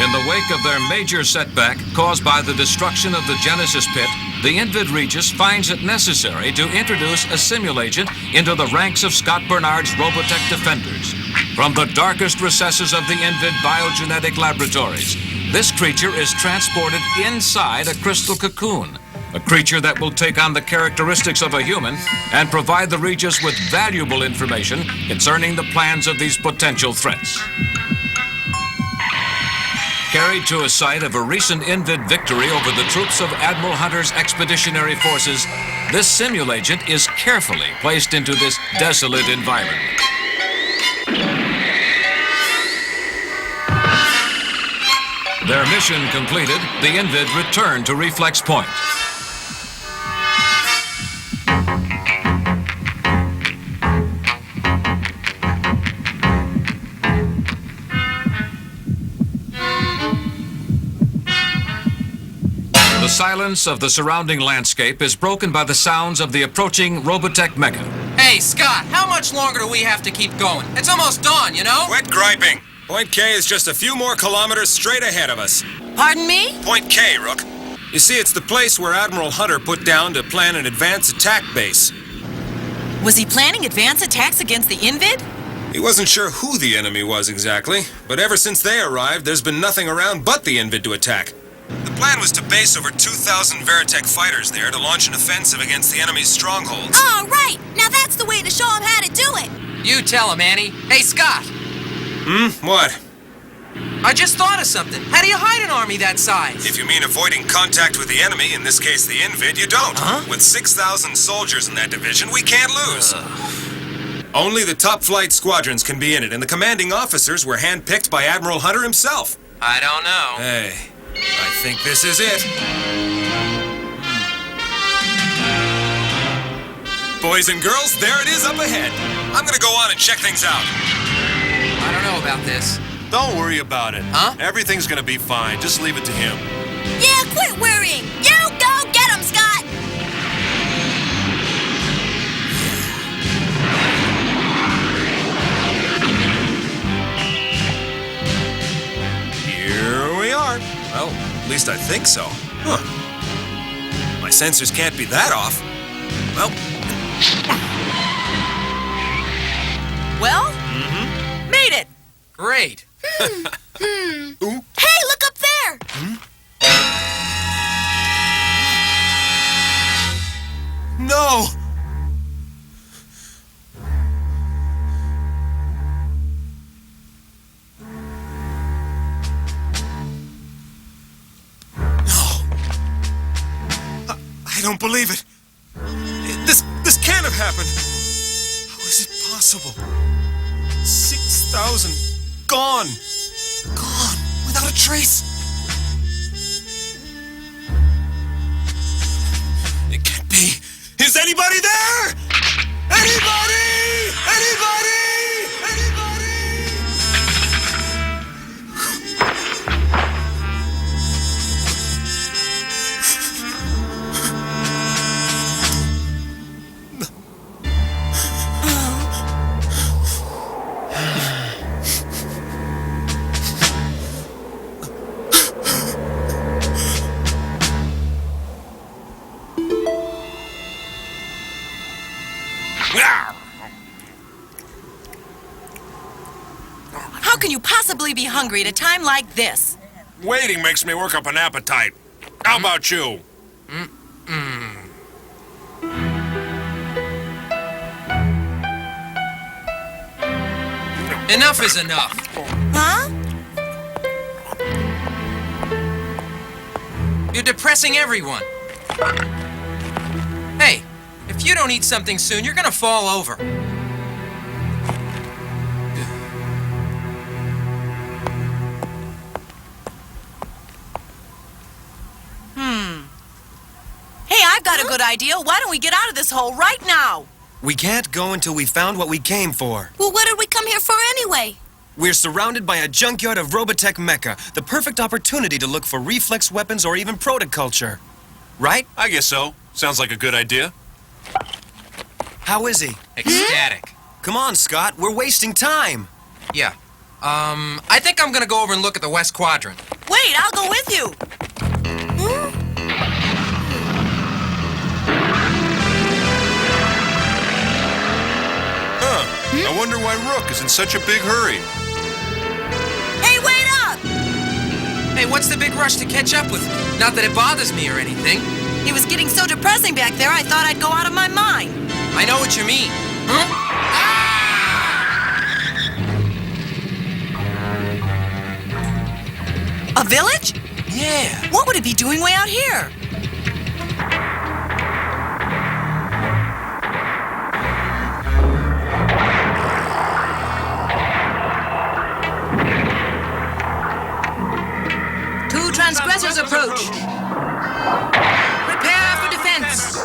In the wake of their major setback caused by the destruction of the Genesis pit, the Invid Regis finds it necessary to introduce a simulagent into the ranks of Scott Bernard's Robotech defenders. From the darkest recesses of the Invid biogenetic laboratories, this creature is transported inside a crystal cocoon, a creature that will take on the characteristics of a human and provide the Regis with valuable information concerning the plans of these potential threats. Carried to a site of a recent Invid victory over the troops of Admiral Hunter's expeditionary forces, this simulagent is carefully placed into this desolate environment. Their mission completed, the Invid returned to Reflex Point. The silence of the surrounding landscape is broken by the sounds of the approaching Robotech mecha. Hey, Scott, how much longer do we have to keep going? It's almost dawn, you know? Quit griping. Point K is just a few more kilometers straight ahead of us. Pardon me? Point K, Rook. You see, it's the place where Admiral Hunter put down to plan an advance attack base. Was he planning advance attacks against the Invid? He wasn't sure who the enemy was exactly, but ever since they arrived, there's been nothing around but the Invid to attack. The plan was to base over 2,000 Veritech fighters there to launch an offensive against the enemy's strongholds. Oh, right! Now that's the way to show him how to do it! You tell him, Annie. Hey, Scott! What? I just thought of something. How do you hide an army that size? If you mean avoiding contact with the enemy, in this case the Invid, you don't. Huh? With 6,000 soldiers in that division, we can't lose. Only the top flight squadrons can be in it, and the commanding officers were handpicked by Admiral Hunter himself. I don't know. Hey, I think this is it. Boys and girls, there it is up ahead. I'm gonna go on and check things out. I don't know about this. Don't worry about it. Huh? Everything's gonna be fine. Just leave it to him. Yeah, quit worrying! You go get him, Scott! Here we are. Well, at least I think so. Huh. My sensors can't be that off. Well. Well, made it. Great. Hey, look up there! No! I don't believe it. This can't have happened. How is it possible? 6,000 gone. Gone without a trace. It can't be. Is anybody there? Anybody? Anybody? Anybody? How can you possibly be hungry at a time like this? Waiting makes me work up an appetite. How about you? Enough is enough. Huh? You're depressing everyone. Hey, if you don't eat something soon, you're gonna fall over. Hey, I've got a good idea. Why don't we get out of this hole right now? We can't go until we found what we came for. Well, what did we come here for anyway? We're surrounded by a junkyard of Robotech mecha, the perfect opportunity to look for reflex weapons or even protoculture. Right? I guess so. Sounds like a good idea. How is he? Ecstatic. Come on, Scott, we're wasting time. Yeah. I think I'm gonna go over and look at the West Quadrant. Wait, I'll go with you. I wonder why Rook is in such a big hurry. Hey, wait up! Hey, what's the big rush to catch up with me? Not that it bothers me or anything. It was getting so depressing back there, I thought I'd go out of my mind. I know what you mean. Huh? A village? Yeah. What would it be doing way out here? Two transgressors approach. Prepare for defense.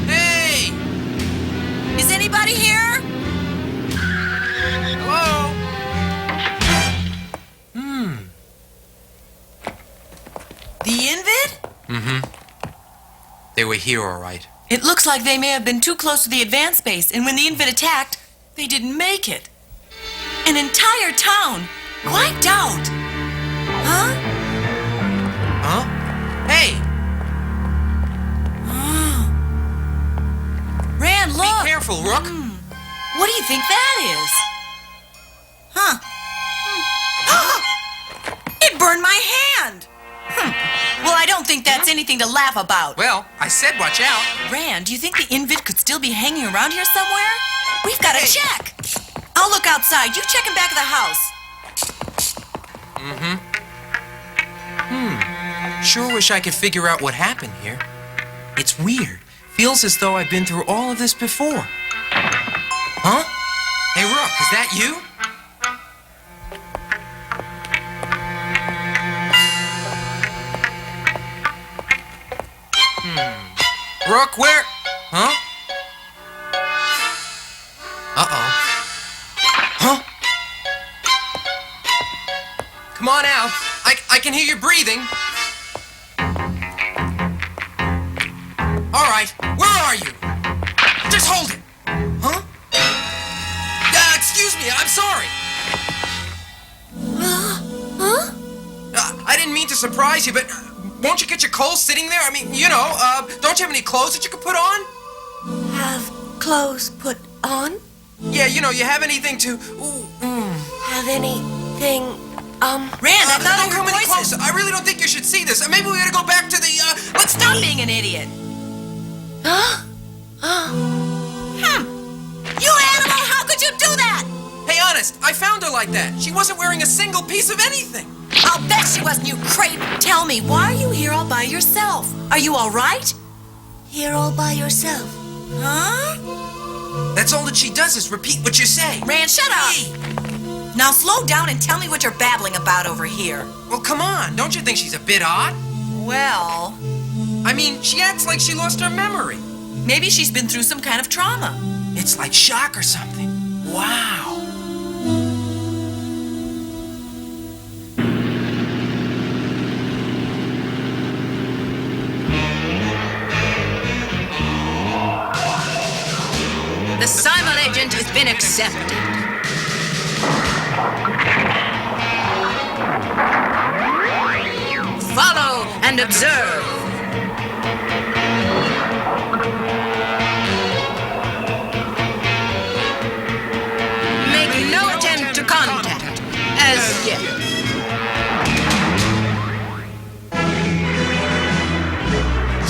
Hey! Is anybody here? Hello? The Invid? They were here, all right. It looks like they may have been too close to the advanced base, and when the Invid attacked, they didn't make it. An entire town wiped out. Huh? Huh? Hey! Rand, look! Be careful, Rook. What do you think that is? Huh? It burned my hand! Well, I don't think that's anything to laugh about. Well, I said watch out. Rand, do you think the Invid could still be hanging around here somewhere? We've got to Hey. check. I'll look outside. You check in back of the house. Sure wish I could figure out what happened here. It's weird. Feels as though I've been through all of this before. Huh? Hey, Rook, is that you? Rook, where? Huh? Uh-oh. Huh? Come on out. I can hear you breathing. All right, where are you? Just hold it. Huh? Excuse me, I'm sorry. I didn't mean to surprise you, but won't you get your coal sitting there? I mean, you know, don't you have any clothes that you could put on? Have clothes put on? Yeah, you know, you have anything to... Have anything, Rand, I thought I don't come heard any voices. closer. I really don't think you should see this. Maybe we gotta go back to the, let's Stop being an idiot. You animal, how could you do that? Hey, honest, I found her like that. She wasn't wearing a single piece of anything. I'll bet she wasn't, you creep. Tell me, why are you here all by yourself? Are you all right? Here all by yourself. Huh? That's all that she does is repeat what you say. Rand, shut up. Now slow down and tell me what you're babbling about over here. Well, come on. Don't you think she's a bit odd? Well, I mean, she acts like she lost her memory. maybe she's been through some kind of trauma. It's like shock or something. Wow. The Simul agent has been accepted. Follow and observe. Make no attempt to contact as yet.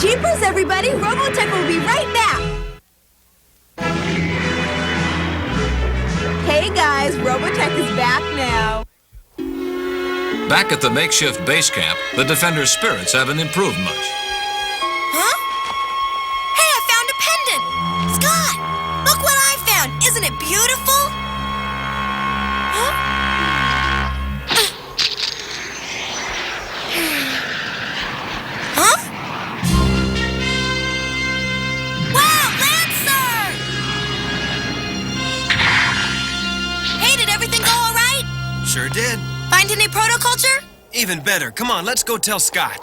Jeepers, everybody! Robotech will be right back! Hey guys, Robotech is back now. Back at the makeshift base camp, the Defender's spirits haven't improved much. Huh? Hey, I found a pendant! Scott, look what I found! Isn't it beautiful? Huh? Huh? Wow, Lancer! Hey, did everything go all right? Sure did. Find any protoculture? Even better. Come on, let's go tell Scott.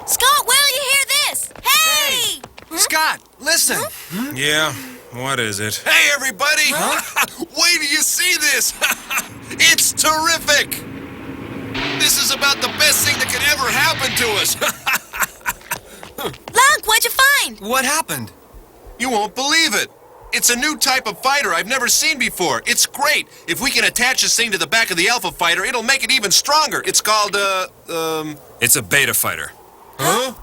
Scott, will you hear this? Hey! Scott, listen. Yeah, What is it? Hey, everybody! Wait till you see this! It's terrific! This is about the best thing that could ever happen to us! Lunk, what'd you find? What happened? You won't believe it! It's a new type of fighter I've never seen before. It's great. If we can attach this thing to the back of the Alpha fighter, it'll make it even stronger. It's called, It's a beta fighter. Huh?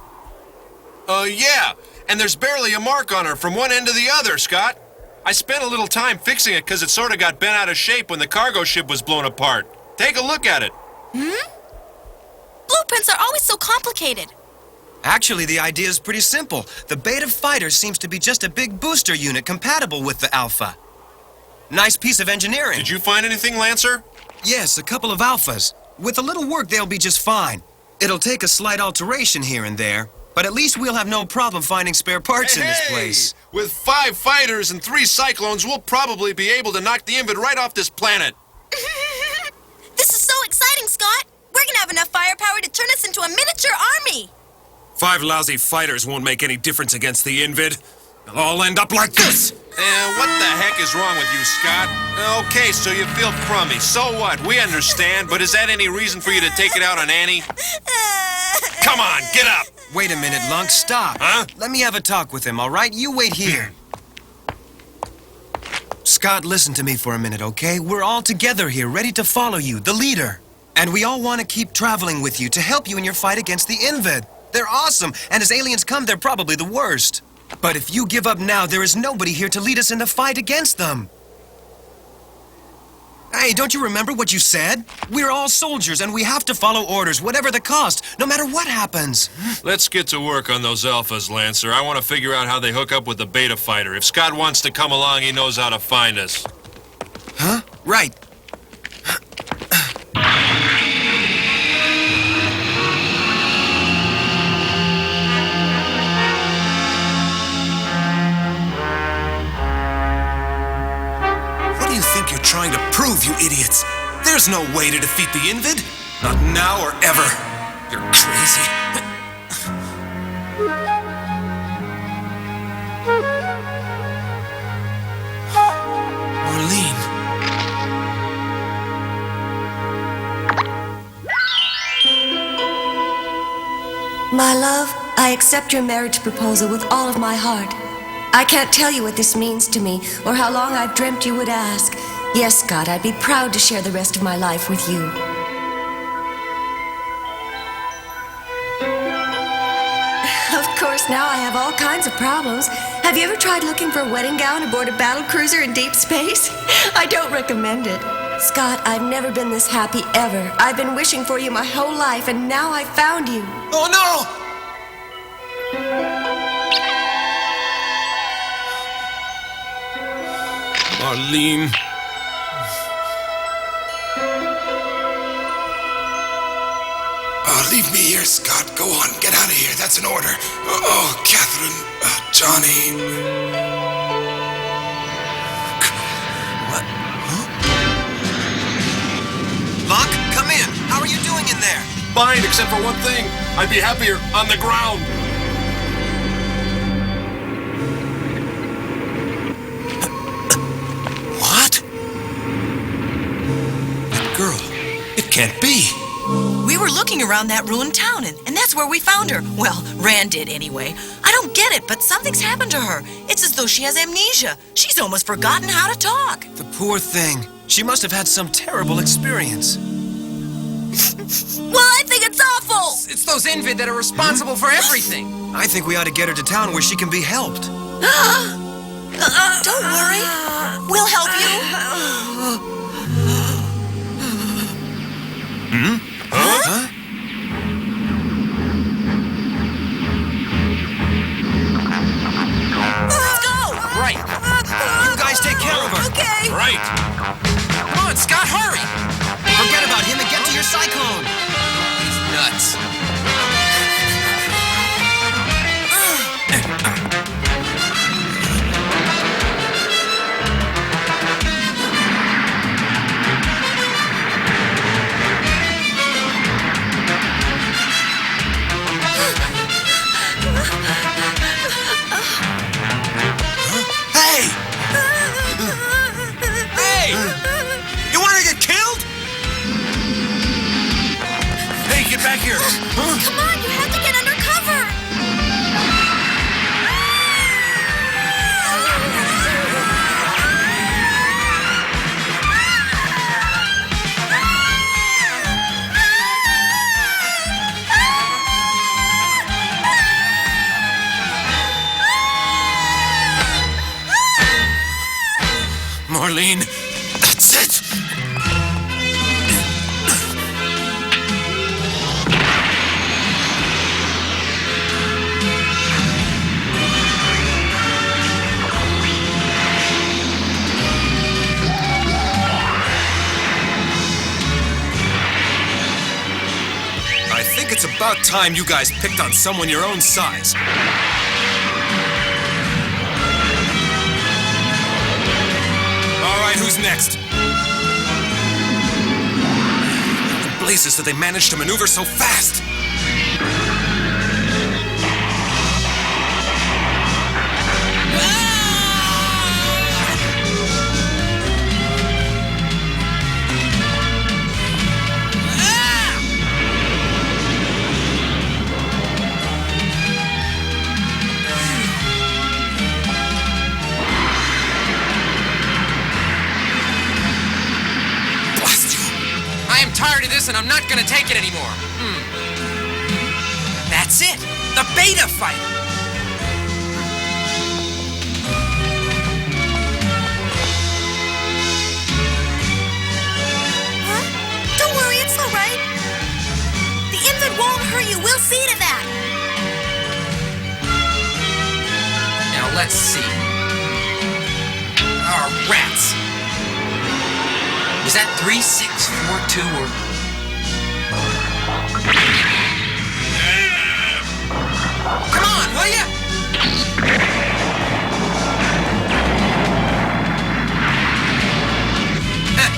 Yeah. And there's barely a mark on her from one end to the other, Scott. I spent a little time fixing it because it sort of got bent out of shape when the cargo ship was blown apart. Take a look at it. Blueprints are always so complicated. Actually, the idea is pretty simple. The beta fighter seems to be just a big booster unit compatible with the Alpha. Nice piece of engineering. Did you find anything, Lancer? Yes, a couple of Alphas. With a little work, they'll be just fine. It'll take a slight alteration here and there, but at least we'll have no problem finding spare parts in this place. With 5 fighters and 3 cyclones, we'll probably be able to knock the Invid right off this planet. This is so exciting, Scott. We're gonna have enough firepower to turn us into a miniature army. 5 lousy fighters won't make any difference against the Invid. They'll all end up like this! What the heck is wrong with you, Scott? Okay, so you feel crummy. So what? We understand, but is that any reason for you to take it out on Annie? Come on, get up! Wait a minute, Lunk, stop. Huh? Let me have a talk with him, all right? You wait here. Scott, listen to me for a minute, okay? We're all together here, ready to follow you, the leader. And we all want to keep traveling with you to help you in your fight against the Invid. They're awesome, and as aliens come, they're probably the worst. But if you give up now, there is nobody here to lead us in the fight against them. Hey, don't you remember what you said? We're all soldiers, and we have to follow orders, whatever the cost, no matter what happens. Let's get to work on those Alphas, Lancer. I want to figure out how they hook up with the Beta fighter. If Scott wants to come along, he knows how to find us. Huh? Right. What do you think you're trying to prove, you idiots? There's no way to defeat the Invid. Not now or ever. You're crazy. Marlene. My love, I accept your marriage proposal with all of my heart. I can't tell you what this means to me, or how long I've dreamt you would ask. Yes, Scott, I'd be proud to share the rest of my life with you. Of course, now I have all kinds of problems. Have you ever tried looking for a wedding gown aboard a battle cruiser in deep space? I don't recommend it. Scott, I've never been this happy ever. I've been wishing for you my whole life, and now I've found you. Oh, no! Marlene. Leave me here, Scott. Go on. Get out of here. That's an order. Catherine. Johnny. What? Huh? Lunk, come in. How are you doing in there? Fine, except for one thing. I'd be happier on the ground. What? That girl. It can't be. We were looking around that ruined town, and that's where we found her. Well, Rand did anyway. I don't get it, but something's happened to her. It's as though she has amnesia. She's almost forgotten how to talk. The poor thing. She must have had some terrible experience. Well, I think it's awful. It's those Invid that are responsible for everything. I think we ought to get her to town where she can be helped. Don't worry. We'll help you. Huh? Let's go. Right. You guys take care of her. Okay. Right. Come on, Scott, hurry. Forget about him and get to your cyclone. He's nuts. Hey! Marlene. That's it. I think it's about time you guys picked on someone your own size. All right, who's next? What blazes did they manage to maneuver so fast? I am tired of this and I'm not gonna take it anymore. That's it! The beta fight! Huh? Don't worry, it's all right. The Invid won't hurt you. We'll see to that. Now let's see. Oh, rats! Was that 3, 6, 4, 2, or... Come on, will ya?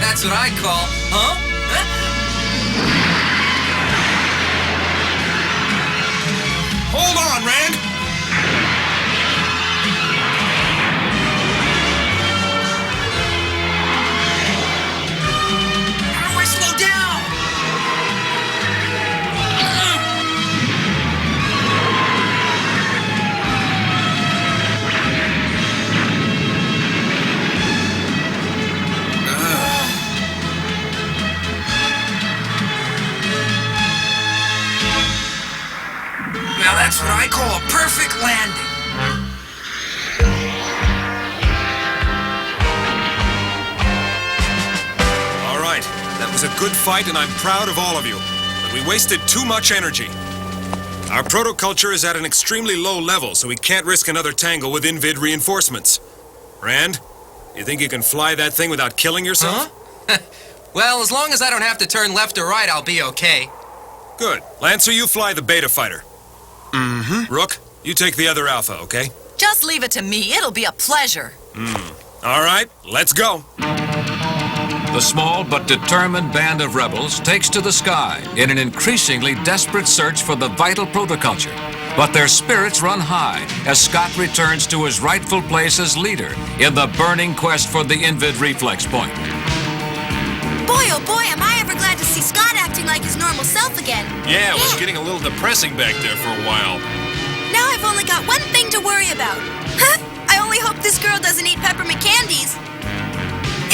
That's what I call, huh? Hold on, Rand! How do I slow down? Now that's what I call a perfect landing. All right, that was a good fight and I'm proud of all of you. But we wasted too much energy. Our protoculture is at an extremely low level, so we can't risk another tangle with Invid reinforcements. Rand, you think you can fly that thing without killing yourself? Huh? Well, as long as I don't have to turn left or right, I'll be okay. Good. Lancer, you fly the beta fighter. Mm-hmm. Rook, you take the other alpha, okay? Just leave it to me. It'll be a pleasure. All right, let's go. The small but determined band of rebels takes to the sky in an increasingly desperate search for the vital protoculture. But their spirits run high as Scott returns to his rightful place as leader in the burning quest for the Invid reflex point. Boy, oh boy, am I ever glad to see Scott acting like his normal self again. Yeah, it was getting a little depressing back there for a while. Now I've only got one thing to worry about. Huh? I only hope this girl doesn't eat peppermint candies.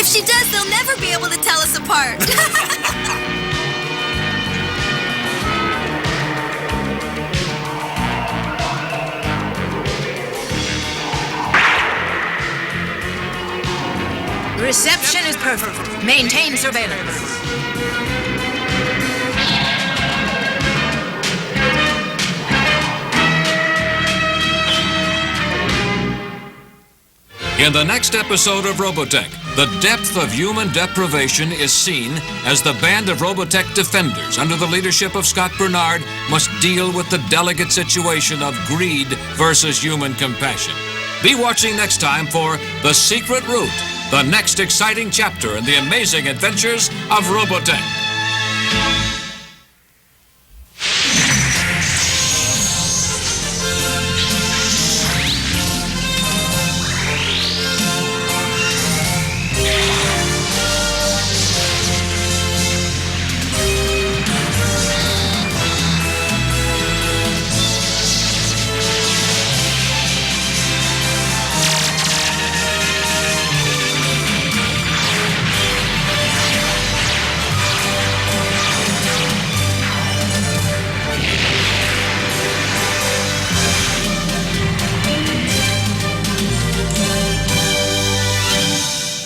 If she does, they'll never be able to tell us apart. Reception is perfect. Maintain surveillance. In the next episode of Robotech, the depth of human deprivation is seen as the band of Robotech defenders under the leadership of Scott Bernard must deal with the delicate situation of greed versus human compassion. Be watching next time for The Secret Route, the next exciting chapter in the amazing adventures of Robotech.